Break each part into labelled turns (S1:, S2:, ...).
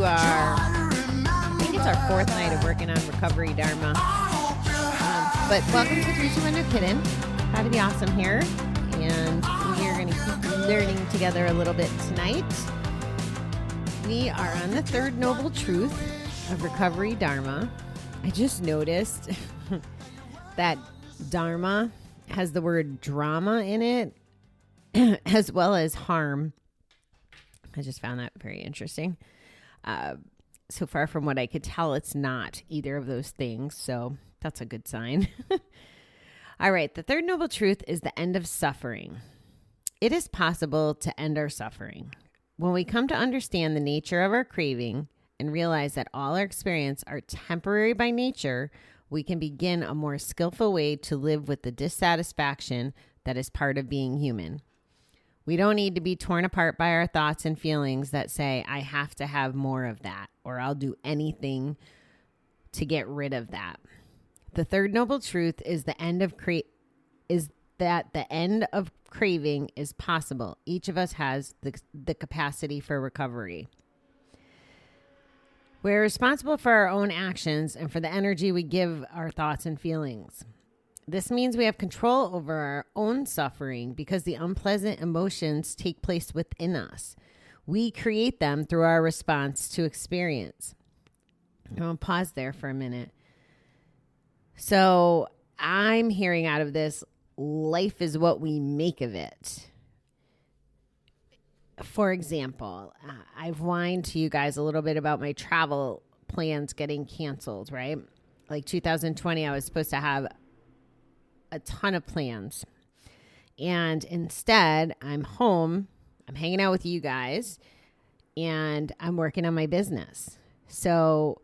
S1: I think it's our fourth night of working on Recovery Dharma. But welcome to 3200 Kitten. Glad to be awesome here. And we are going to keep learning together a little bit tonight. We are on the third noble truth of Recovery Dharma. I just noticed that Dharma has the word drama in it, as well as harm. I just found that very interesting. So far from what I could tell, it's not either of those things. So that's a good sign. All right. The third noble truth is the end of suffering. It is possible to end our suffering. When we come to understand the nature of our craving and realize that all our experience are temporary by nature, we can begin a more skillful way to live with the dissatisfaction that is part of being human. We don't need to be torn apart by our thoughts and feelings that say, I have to have more of that, or I'll do anything to get rid of that. The third noble truth is the end of the end of craving is possible. Each of us has the capacity for recovery. We're responsible for our own actions and for the energy we give our thoughts and feelings. This means we have control over our own suffering because the unpleasant emotions take place within us. We create them through our response to experience. I'll pause there for a minute. So I'm hearing out of this, life is what we make of it. For example, I've whined to you guys a little bit about my travel plans getting canceled, right? Like 2020, I was supposed to have a ton of plans. And instead, I'm home, I'm hanging out with you guys, and I'm working on my business. So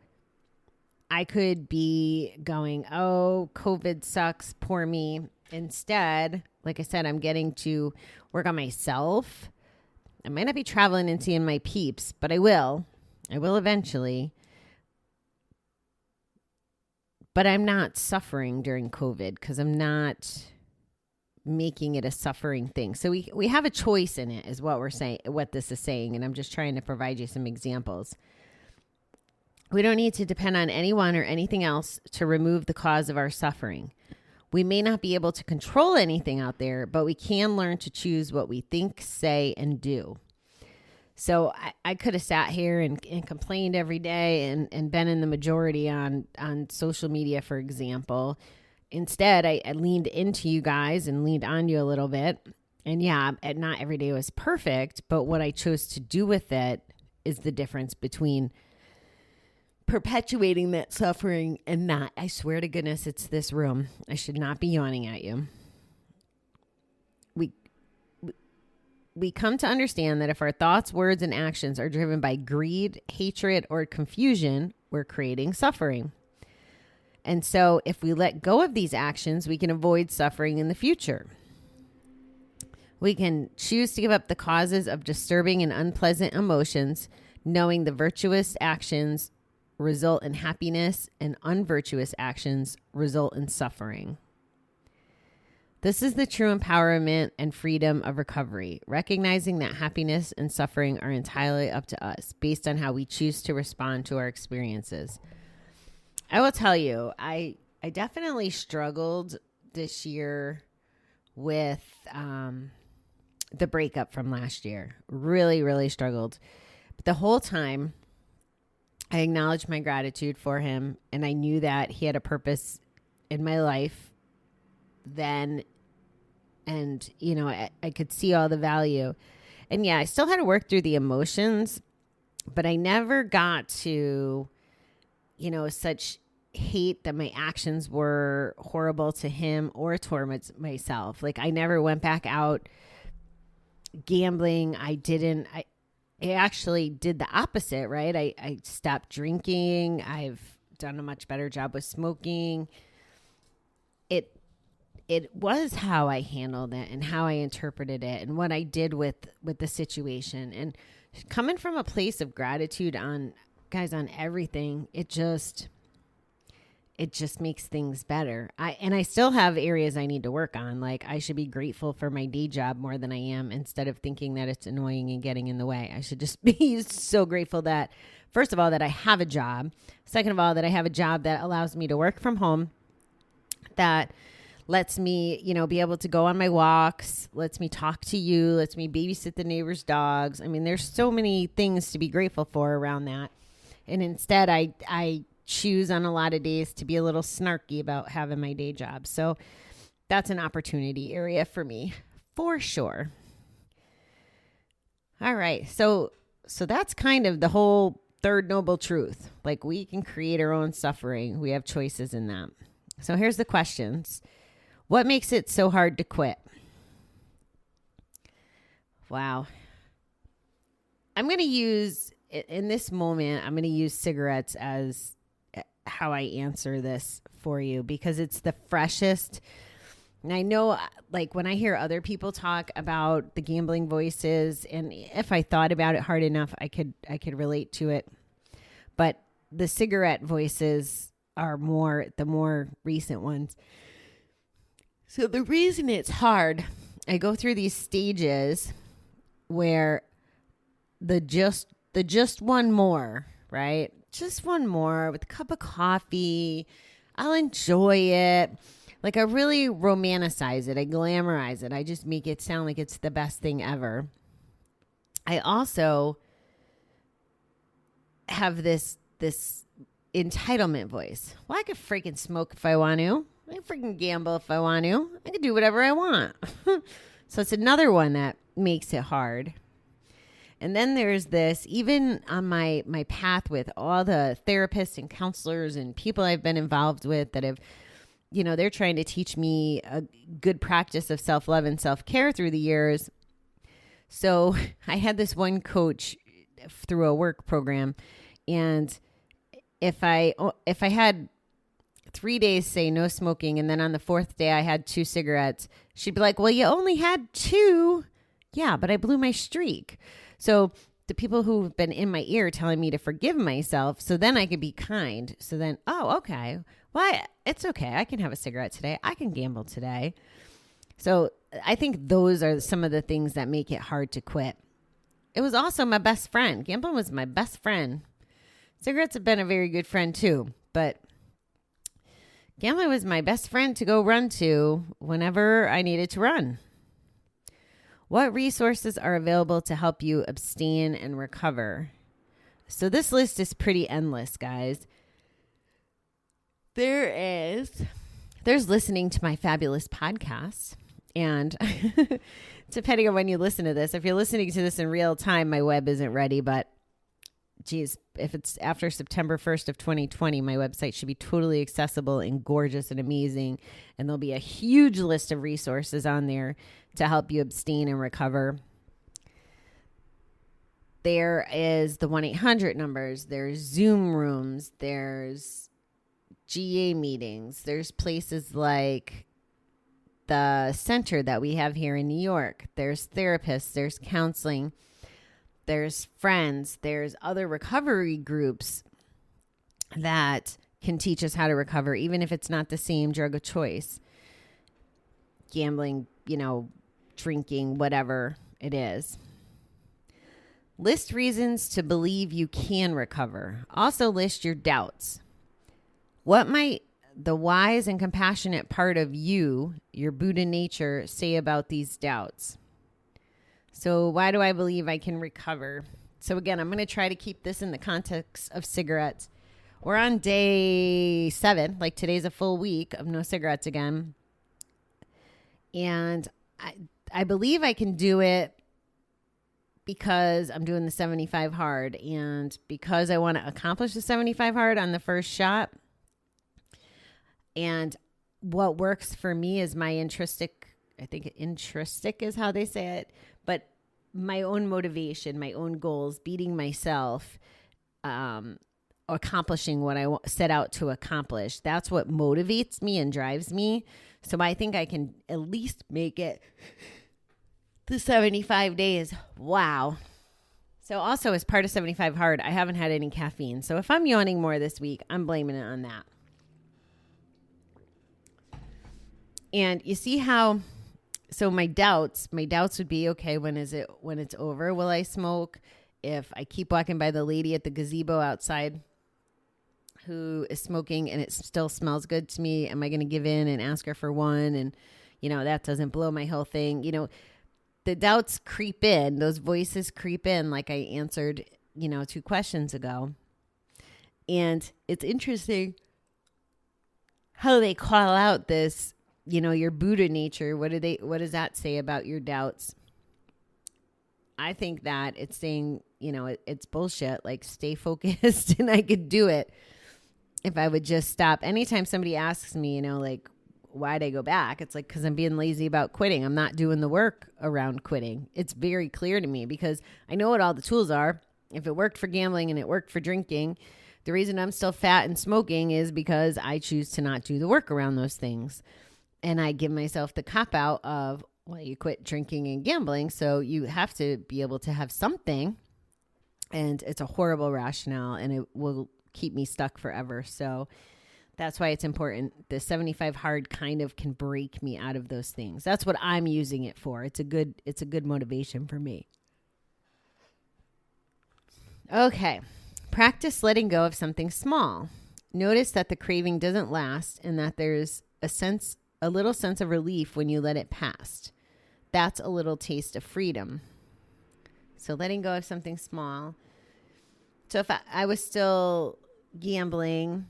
S1: I could be going, oh, COVID sucks, poor me. Instead, like I said, I'm getting to work on myself. I might not be traveling and seeing my peeps, but I will. I will eventually. But I'm not suffering during COVID because I'm not making it a suffering thing. So we have a choice in it is what we're saying, what this is saying. And I'm just trying to provide you some examples. We don't need to depend on anyone or anything else to remove the cause of our suffering. We may not be able to control anything out there, but we can learn to choose what we think, say, and do. So I could have sat here and complained every day and been in the majority on social media, for example. Instead, I leaned into you guys and leaned on you a little bit. And yeah, not every day was perfect, but what I chose to do with it is the difference between perpetuating that suffering and not. I swear to goodness, it's this room. I should not be yawning at you. We come to understand that if our thoughts, words, and actions are driven by greed, hatred, or confusion, we're creating suffering. And so if we let go of these actions, we can avoid suffering in the future. We can choose to give up the causes of disturbing and unpleasant emotions, knowing the virtuous actions result in happiness and unvirtuous actions result in suffering. This is the true empowerment and freedom of recovery, recognizing that happiness and suffering are entirely up to us based on how we choose to respond to our experiences. I will tell you, I definitely struggled this year with the breakup from last year. Really, really struggled. But the whole time, I acknowledged my gratitude for him, and I knew that he had a purpose in my life then, and you know, I could see all the value. And yeah, I still had to work through the emotions, but I never got to, you know, such hate that my actions were horrible to him or towards myself. Like I never went back out gambling. I actually did the opposite, right? I stopped drinking. I've done a much better job with smoking. It was how I handled it and how I interpreted it and what I did with the situation. And coming from a place of gratitude on everything, it it just makes things better. I still have areas I need to work on. Like I should be grateful for my day job more than I am, instead of thinking that it's annoying and getting in the way. I should just be so grateful that, first of all, that I have a job. Second of all, that I have a job that allows me to work from home, that lets me, be able to go on my walks, lets me talk to you, lets me babysit the neighbors' dogs. I mean, there's so many things to be grateful for around that. And instead, I choose on a lot of days to be a little snarky about having my day job. So that's an opportunity area for me, for sure. All right. So that's kind of the whole third noble truth. Like, we can create our own suffering. We have choices in that. So here's the questions. What makes it so hard to quit? Wow. I'm going to use, in this moment, I'm going to use cigarettes as how I answer this for you, because it's the freshest. And I know, like, when I hear other people talk about the gambling voices, and if I thought about it hard enough, I could relate to it. But the cigarette voices are the more recent ones. So the reason it's hard, I go through these stages where the just one more, right? Just one more with a cup of coffee. I'll enjoy it. Like, I really romanticize it. I glamorize it. I just make it sound like it's the best thing ever. I also have this entitlement voice. Well, I could freaking smoke if I want to. I can freaking gamble if I want to. I can do whatever I want. So it's another one that makes it hard. And then there's this, even on my path with all the therapists and counselors and people I've been involved with that have, they're trying to teach me a good practice of self-love and self-care through the years. So I had this one coach through a work program, and if I had 3 days, say, no smoking, and then on the fourth day I had 2 cigarettes, she'd be like, well, you only had 2. Yeah, but I blew my streak. So the people who've been in my ear telling me to forgive myself, so then I could be kind. So then, oh, okay. Well, it's okay. I can have a cigarette today. I can gamble today. So I think those are some of the things that make it hard to quit. It was also my best friend. Gambling was my best friend. Cigarettes have been a very good friend too, but gambling was my best friend to go run to whenever I needed to run. What resources are available to help you abstain and recover? So this list is pretty endless, guys. There's listening to my fabulous podcast. And depending on when you listen to this, if you're listening to this in real time, my web isn't ready. But geez, if it's after September 1st of 2020, my website should be totally accessible and gorgeous and amazing. And there'll be a huge list of resources on there to help you abstain and recover. There is the 1-800 numbers. There's Zoom rooms. There's GA meetings. There's places like the center that we have here in New York. There's therapists. There's counseling. There's friends. There's other recovery groups that can teach us how to recover, even if it's not the same drug of choice. Gambling, drinking, whatever it is. List reasons to believe you can recover. Also list your doubts. What might the wise and compassionate part of you, your Buddha nature, say about these doubts? So why do I believe I can recover? So again, I'm going to try to keep this in the context of cigarettes. We're on day 7, like today's a full week of no cigarettes again. And I believe I can do it because I'm doing the 75 hard, and because I want to accomplish the 75 hard on the first shot. And what works for me is my intrinsic is how they say it, but my own motivation, my own goals, beating myself, accomplishing what I set out to accomplish. That's what motivates me and drives me. So I think I can at least make it the 75 days. Wow. So also, as part of 75 hard, I haven't had any caffeine. So if I'm yawning more this week, I'm blaming it on that. And you see how, so my doubts would be, okay, when it's over, will I smoke? If I keep walking by the lady at the gazebo outside who is smoking and it still smells good to me, am I going to give in and ask her for one? And, that doesn't blow my whole thing. The doubts creep in, those voices creep in, like I answered, 2 questions ago. And it's interesting how they call out this, your Buddha nature. What does that say about your doubts? I think that it's saying, it's bullshit. Like, stay focused and I could do it if I would just stop. Anytime somebody asks me, like, why'd I go back? It's like, because I'm being lazy about quitting. I'm not doing the work around quitting. It's very clear to me because I know what all the tools are. If it worked for gambling and it worked for drinking, the reason I'm still fat and smoking is because I choose to not do the work around those things. And I give myself the cop out of, well, you quit drinking and gambling, so you have to be able to have something. And it's a horrible rationale, and it will keep me stuck forever. So that's why it's important. The 75 hard kind of can break me out of those things. That's what I'm using it for. It's a good motivation for me. Okay. Practice letting go of something small. Notice that the craving doesn't last and that there's a little sense of relief when you let it pass. That's a little taste of freedom. So letting go of something small. So if I was still gambling,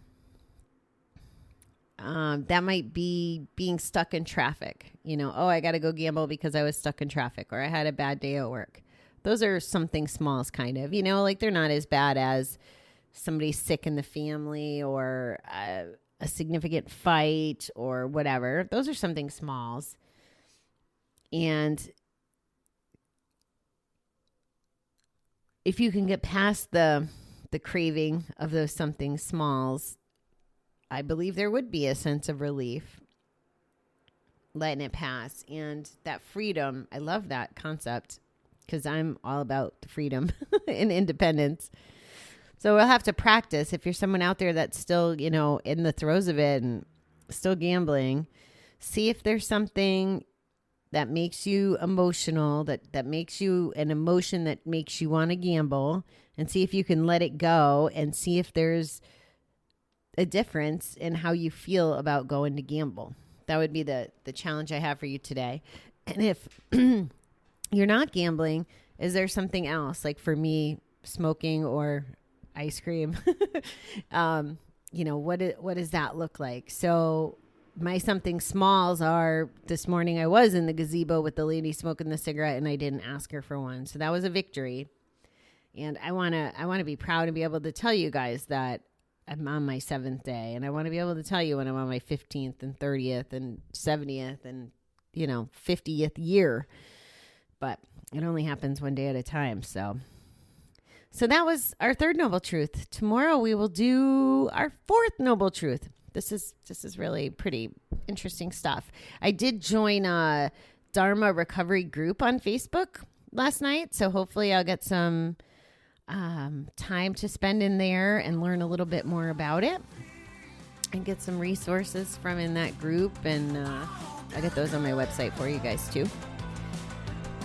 S1: that might be being stuck in traffic. I got to go gamble because I was stuck in traffic or I had a bad day at work. Those are something smalls kind of, like they're not as bad as somebody sick in the family or a significant fight or whatever. Those are something smalls. And if you can get past the craving of those something smalls, I believe there would be a sense of relief letting it pass. And that freedom, I love that concept because I'm all about the freedom and independence. So we'll have to practice. If you're someone out there that's still, in the throes of it and still gambling, see if there's something that makes you emotional, that makes you an emotion that makes you want to gamble, and see if you can let it go and see if there's a difference in how you feel about going to gamble. That would be the challenge I have for you today. And if you're not gambling, is there something else? Like for me, smoking or ice cream, what does that look like? So my something smalls are this morning I was in the gazebo with the lady smoking the cigarette and I didn't ask her for one. So that was a victory. And I want to be proud and be able to tell you guys that I'm on my 7th day. And I want to be able to tell you when I'm on my 15th and 30th and 70th and, 50th year. But it only happens one day at a time. So that was our 3rd noble truth. Tomorrow we will do our 4th noble truth. This is really pretty interesting stuff. I did join a Dharma recovery group on Facebook last night. So hopefully I'll get some time to spend in there and learn a little bit more about it and get some resources from in that group. And I'll get those on my website for you guys too.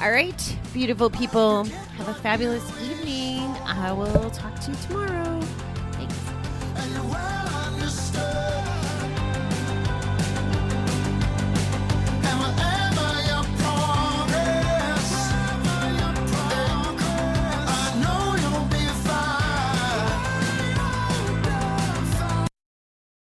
S1: All right, beautiful people, have a fabulous evening. I will talk to you tomorrow. Thanks.